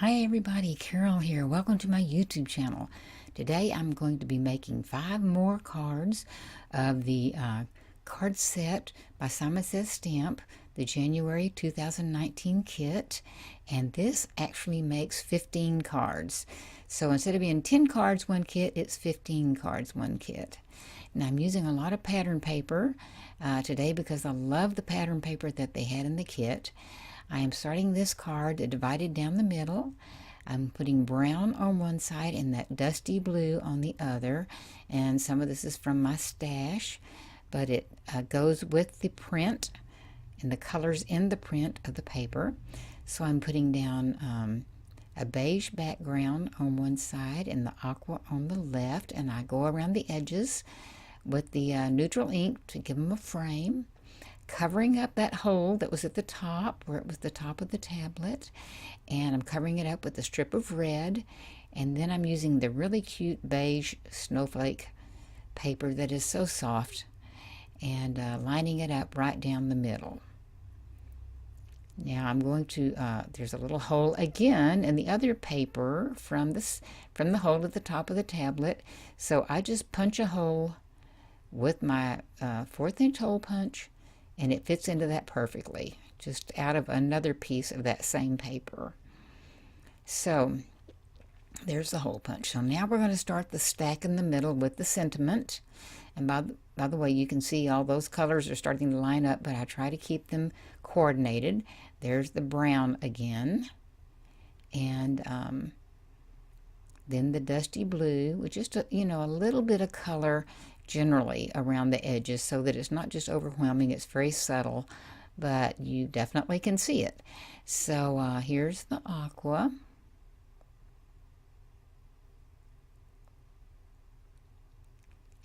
Hi everybody, Carol here. Welcome to my YouTube channel. Today I'm going to be making 5 more cards of the card set by SSS Stamp, the January 2019 kit, and this actually makes 15 cards. So instead of being 10 cards one kit, it's 15 cards one kit. And I'm using a lot of pattern paper today because I love the pattern paper that they had in the kit. I am starting this card divided down the middle. I'm putting brown on one side and that dusty blue on the other. And some of this is from my stash, but it goes with the print and the colors in the print of the paper. So I'm putting down a beige background on one side and the aqua on the left. And I go around the edges with the neutral ink to give them a frame, covering up that hole that was at the top where it was the top of the tablet, and I'm covering it up with a strip of red, and then I'm using the really cute beige snowflake paper that is so soft and lining it up right down the middle. Now I'm going to there's a little hole again in the other paper from the hole at the top of the tablet, so I just punch a hole with my 1/4 inch hole punch, and it fits into that perfectly, just out of another piece of that same paper. So there's the hole punch. So now we're going to start the stack in the middle with the sentiment. And by the way, you can see all those colors are starting to line up, but I try to keep them coordinated. There's the brown again, and then the dusty blue, with just a little bit of color generally around the edges, so that it's not just overwhelming. It's very subtle, but you definitely can see it. So here's the aqua,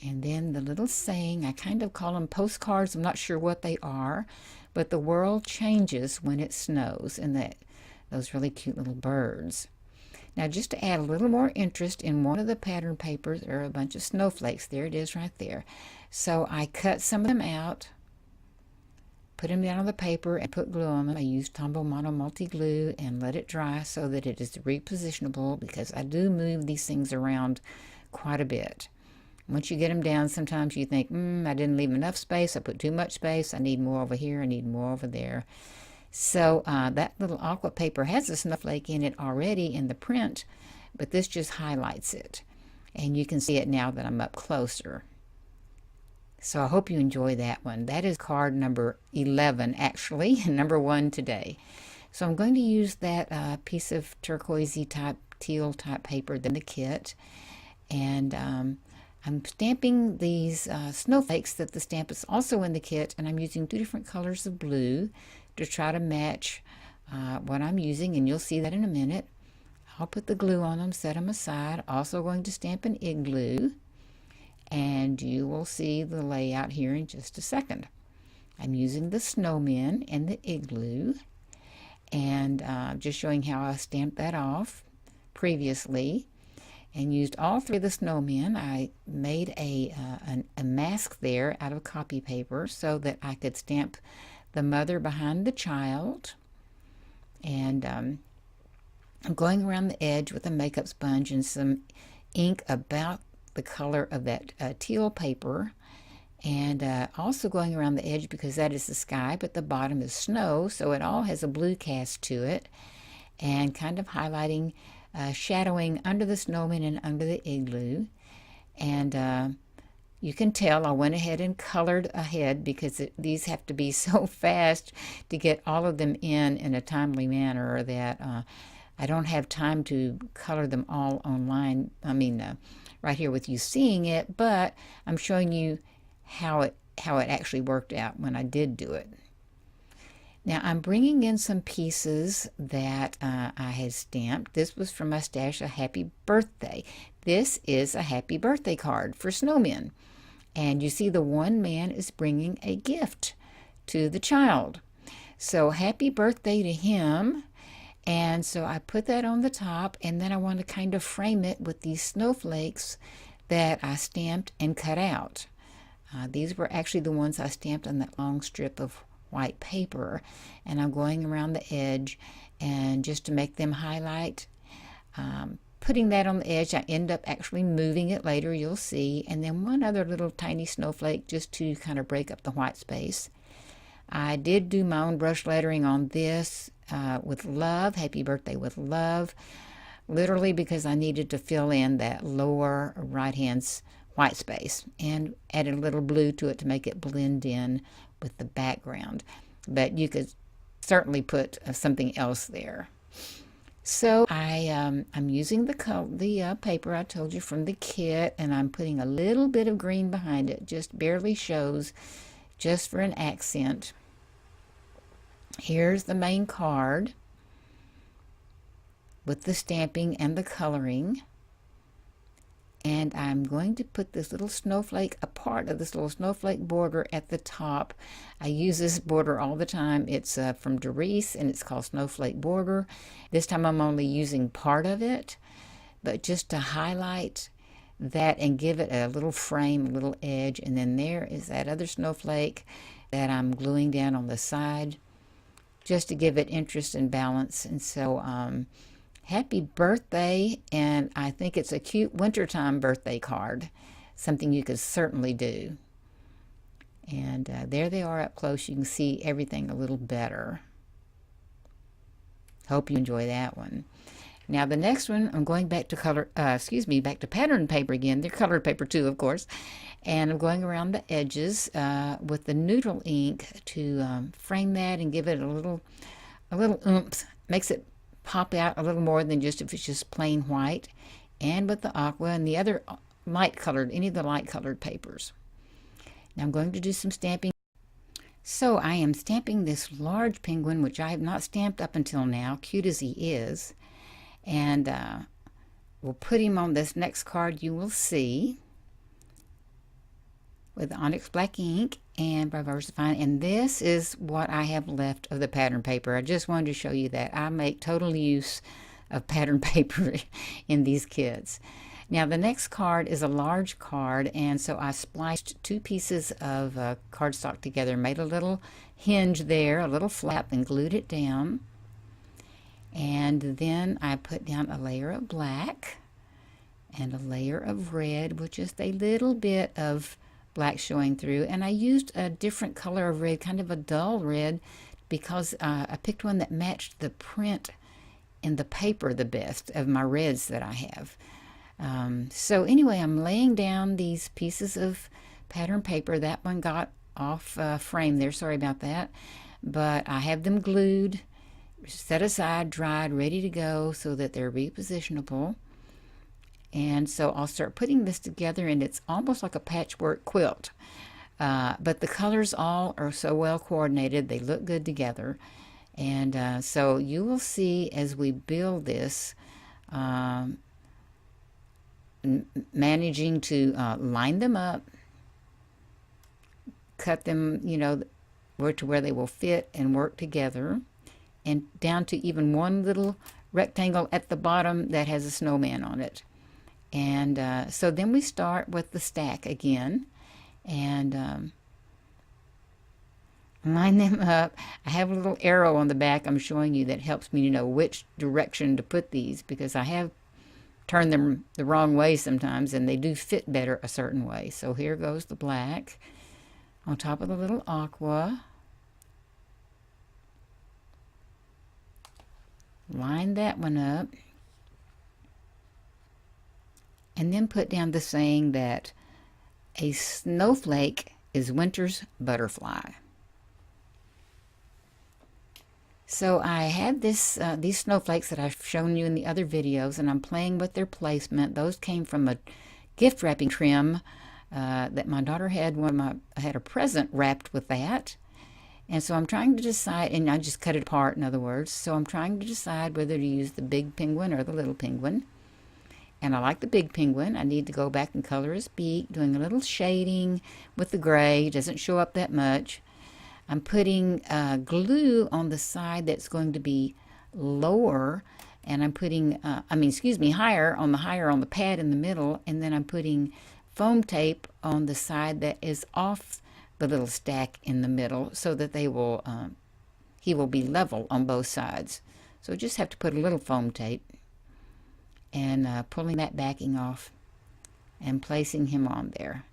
and then the little saying, I kind of call them postcards. I'm not sure what they are, but the world changes when it snows, and those really cute little birds. Now, just to add a little more interest, in one of the pattern papers there are a bunch of snowflakes. There it is right there. So I cut some of them out, put them down on the paper, and put glue on them. I used Tombow Mono Multi Glue and let it dry so that it is repositionable, because I do move these things around quite a bit. Once you get them down, sometimes you think, I didn't leave enough space. I put too much space. I need more over here. I need more over there. So that little aqua paper has a snowflake in it already in the print, but this just highlights it. And you can see it now that I'm up closer. So I hope you enjoy that one. That is card number 11, actually, number 1 today. So I'm going to use that piece of turquoisey type, teal type paper in the kit. And I'm stamping these snowflakes that the stamp is also in the kit, and I'm using 2 different colors of blue to try to match what I'm using, and you'll see that in a minute. I'll put the glue on them, set them aside. Also going to stamp an igloo, and you will see the layout here in just a second. I'm using the snowmen and the igloo, and just showing how I stamped that off previously, and used all 3 of the snowmen. I made a mask there out of copy paper so that I could stamp the mother behind the child, and I'm going around the edge with a makeup sponge and some ink about the color of that teal paper, and also going around the edge because that is the sky, but the bottom is snow, so it all has a blue cast to it, and kind of highlighting, shadowing under the snowman and under the igloo. And you can tell I went ahead and colored ahead because these have to be so fast to get all of them in a timely manner that I don't have time to color them all online. I mean, right here with you seeing it, but I'm showing you how it actually worked out when I did do it. Now I'm bringing in some pieces that I had stamped. This was from my stash, a happy birthday. This is a happy birthday card for snowmen. And you see the one man is bringing a gift to the child. So happy birthday to him. And so I put that on the top, and then I want to kind of frame it with these snowflakes that I stamped and cut out. These were actually the ones I stamped on that long strip of white paper, and I'm going around the edge, and just to make them highlight, putting that on the edge. I end up actually moving it later, you'll see, and then one other little tiny snowflake just to kind of break up the white space. I did do my own brush lettering on this with love, happy birthday with love, literally because I needed to fill in that lower right hand's white space, and added a little blue to it to make it blend in with the background. But you could certainly put something else there. So I'm using the paper I told you from the kit, and I'm putting a little bit of green behind it, just barely shows, just for an accent. Here's the main card with the stamping and the coloring. And I'm going to put this little snowflake, a part of this little snowflake border at the top. I use this border all the time. It's from Doris, and it's called Snowflake Border. This time I'm only using part of it, but just to highlight that and give it a little frame, a little edge. And then there is that other snowflake that I'm gluing down on the side, just to give it interest and balance. And so happy birthday, and I think it's a cute wintertime birthday card, something you could certainly do. And there they are up close. You can see everything a little better. Hope you enjoy that one. Now the next one, I'm going back to back to pattern paper again. They're colored paper too, of course. And I'm going around the edges with the neutral ink to frame that and give it a little oomph. Makes it pop out a little more than just if it's just plain white. And with the aqua and the other any of the light colored papers. Now I'm going to do some stamping. So I am stamping this large penguin, which I have not stamped up until now, cute as he is. And we'll put him on this next card you will see with onyx black ink and by VersaFine. And this is what I have left of the pattern paper. I just wanted to show you that I make total use of pattern paper in these kits. Now the next card is a large card, and so I spliced two pieces of cardstock together, made a little hinge there, a little flap, and glued it down. And then I put down a layer of black and a layer of red with just a little bit of black showing through. And I used a different color of red, kind of a dull red, because I picked one that matched the print in the paper the best of my reds that I have. So anyway, I'm laying down these pieces of pattern paper. That one got off frame there, sorry about that. But I have them glued, set aside, dried, ready to go so that they're repositionable. And so I'll start putting this together, and it's almost like a patchwork quilt. But the colors all are so well coordinated, they look good together. And so you will see as we build this, managing to line them up, cut them, where they will fit and work together, and down to even one little rectangle at the bottom that has a snowman on it. And so then we start with the stack again, and line them up. I have a little arrow on the back I'm showing you that helps me to know which direction to put these, because I have turned them the wrong way sometimes, and they do fit better a certain way. So here goes the black on top of the little aqua. Line that one up, and then put down the saying that a snowflake is winter's butterfly. So I had these snowflakes that I've shown you in the other videos, and I'm playing with their placement. Those came from a gift wrapping trim that my daughter had. I had a present wrapped with that. And so I'm trying to decide, and I just cut it apart, in other words. So I'm trying to decide whether to use the big penguin or the little penguin. And I like the big penguin. I need to go back and color his beak, doing a little shading with the gray. It doesn't show up that much. I'm putting glue on the side that's going to be lower, and I'm putting, higher on the pad in the middle, and then I'm putting foam tape on the side that is off the little stack in the middle so that they will he will be level on both sides. So just have to put a little foam tape and pulling that backing off and placing him on there.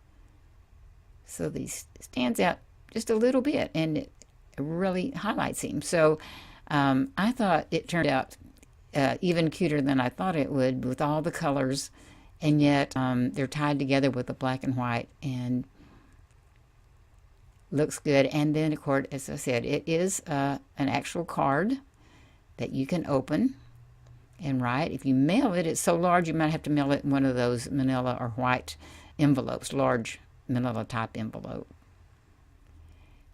So these stands out just a little bit and it really highlights him. So I thought it turned out even cuter than I thought it would with all the colors, and yet they're tied together with the black and white and looks good. And then, of course, as I said, it is an actual card that you can open and write. If you mail it, it's so large you might have to mail it in one of those manila or white envelopes, large manila type envelope.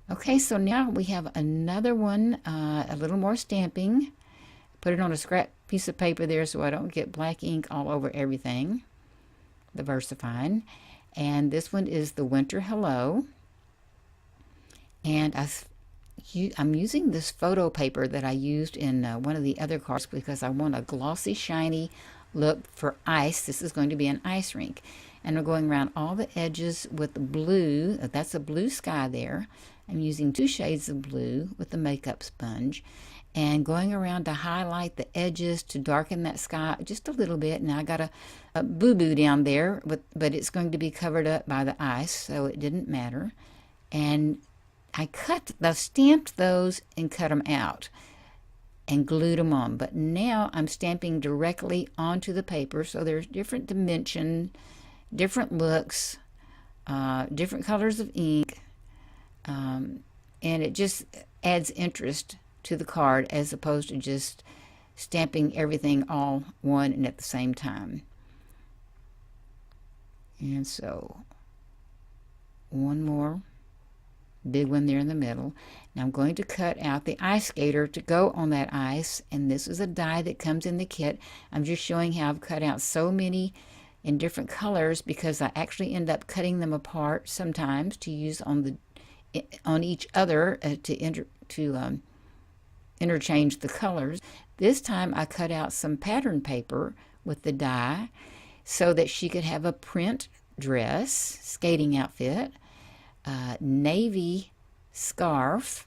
Okay, so now we have another one, a little more stamping. Put it on a scrap piece of paper there so I don't get black ink all over everything, the VersaFine. And this one is the Winter Hello. And I'm using this photo paper that I used in one of the other cards because I want a glossy, shiny look for ice. This is going to be an ice rink. And I'm going around all the edges with the blue. That's a blue sky there. I'm using 2 shades of blue with the makeup sponge and going around to highlight the edges to darken that sky just a little bit. Now I got a boo-boo down there, but it's going to be covered up by the ice, so it didn't matter. And I stamped those and cut them out and glued them on. But now I'm stamping directly onto the paper, so there's different dimension, different looks, different colors of ink. And it just adds interest to the card as opposed to just stamping everything all one and at the same time. And so one more big one there in the middle. Now I'm going to cut out the ice skater to go on that ice, and this is a die that comes in the kit. I'm just showing how I've cut out so many in different colors because I actually end up cutting them apart sometimes to use on each other to interchange the colors. This time I cut out some pattern paper with the die so that she could have a print dress, skating outfit, navy scarf.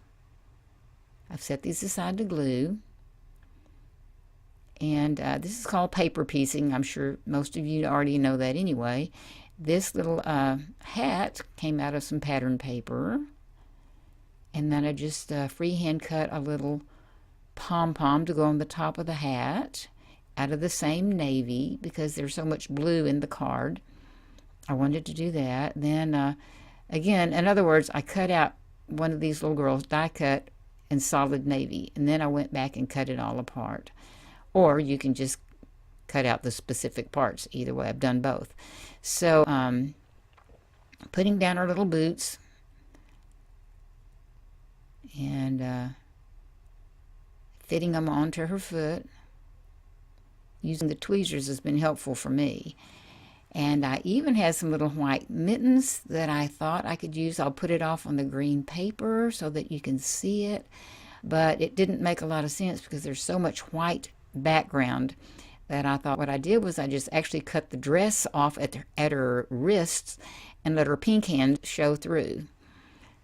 I've set these aside to glue. And this is called paper piecing. I'm sure most of you already know that anyway. This little hat came out of some pattern paper. And then I just freehand cut a little pom-pom to go on the top of the hat out of the same navy because there's so much blue in the card. I wanted to do that. Then, again, in other words, I cut out one of these little girls, die cut in solid navy. And then I went back and cut it all apart. Or you can just cut out the specific parts. Either way, I've done both. So, putting down our little boots and fitting them onto her foot. Using the tweezers has been helpful for me. And I even had some little white mittens that I thought I could use. I'll put it off on the green paper so that you can see it. But it didn't make a lot of sense because there's so much white background that I thought what I did was I just actually cut the dress off at her wrists and let her pink hand show through.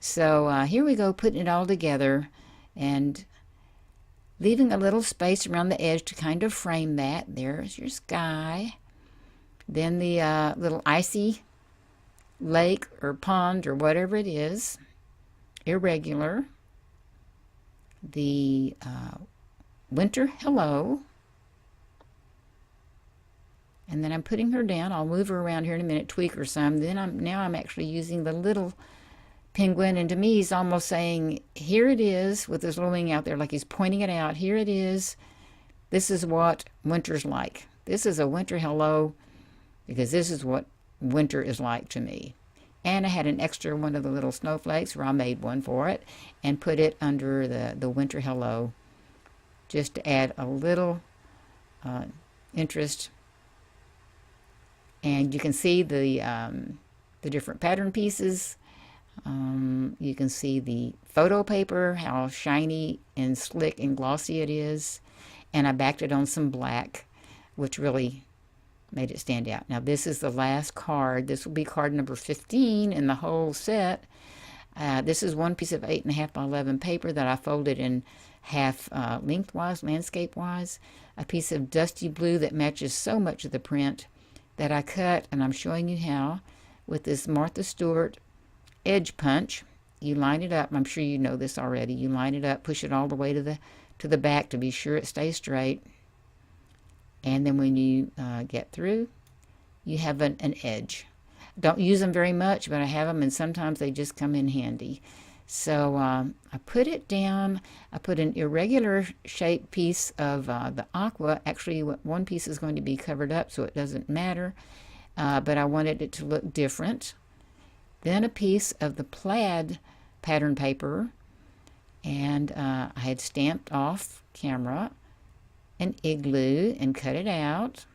So here we go, putting it all together and leaving a little space around the edge to kind of frame that. There's your sky. Then the little icy lake or pond or whatever it is, irregular. The Winter Hello. And then I'm putting her down. I'll move her around here in a minute, tweak her some. Then now I'm actually using the little penguin, and to me he's almost saying, here it is, with his little wing out there, like he's pointing it out. Here it is. This is what winter's like. This is a winter hello, because this is what winter is like to me. And I had an extra one of the little snowflakes, where I made one for it, and put it under the winter hello, just to add a little interest. And you can see the different pattern pieces. You can see the photo paper, how shiny and slick and glossy it is. And I backed it on some black, which really made it stand out. Now this is the last card. This will be card number 15 in the whole set. This is one piece of 8.5 by 11 paper that I folded in half lengthwise, landscape-wise. A piece of dusty blue that matches so much of the print that I cut, and I'm showing you how, with this Martha Stewart edge punch. You line it up. I'm sure you know this already. You line it up, push it all the way to the back to be sure it stays straight. And then when you get through, you have an edge. Don't use them very much, but I have them, and sometimes they just come in handy. So I put it down. I put an irregular shaped piece of the aqua. Actually, one piece is going to be covered up, so it doesn't matter. But I wanted it to look different. Then a piece of the plaid pattern paper, and I had stamped off camera an igloo and cut it out.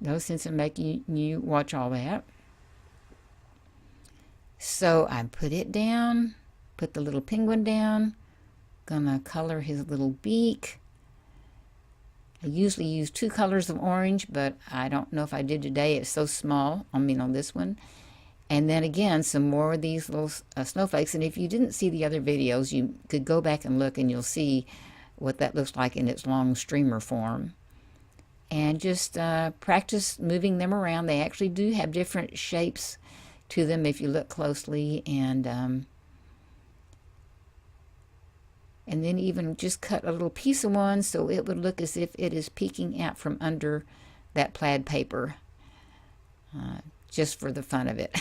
No sense in making you watch all that. So I put it down, put the little penguin down, gonna color his little beak. I usually use 2 colors of orange, but I don't know if I did today. It's so small, on this one. And then again, some more of these little snowflakes. And if you didn't see the other videos, you could go back and look, and you'll see what that looks like in its long streamer form. And just practice moving them around. They actually do have different shapes to them if you look closely, and then even just cut a little piece of one so it would look as if it is peeking out from under that plaid paper, just for the fun of it.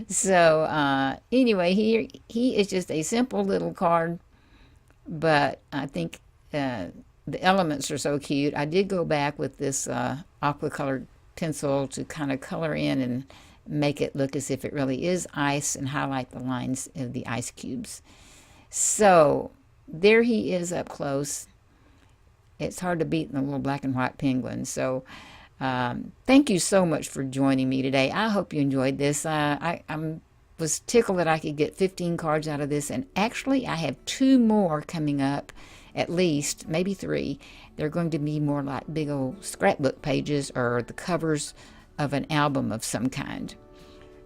So anyway, he is just a simple little card, but I think the elements are so cute. I did go back with this aqua colored pencil to kind of color in and make it look as if it really is ice and highlight the lines of the ice cubes. So there he is up close. It's hard to beat the little black and white penguin. So thank you so much for joining me today. I hope you enjoyed this. I was tickled that I could get 15 cards out of this, and actually I have 2 more coming up, at least, maybe 3. They're going to be more like big old scrapbook pages or the covers of an album of some kind.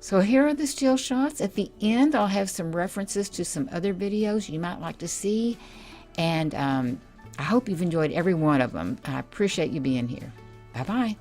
So here are the still shots. At the end, I'll have some references to some other videos you might like to see, and I hope you've enjoyed every one of them. I appreciate you being here. Bye-bye.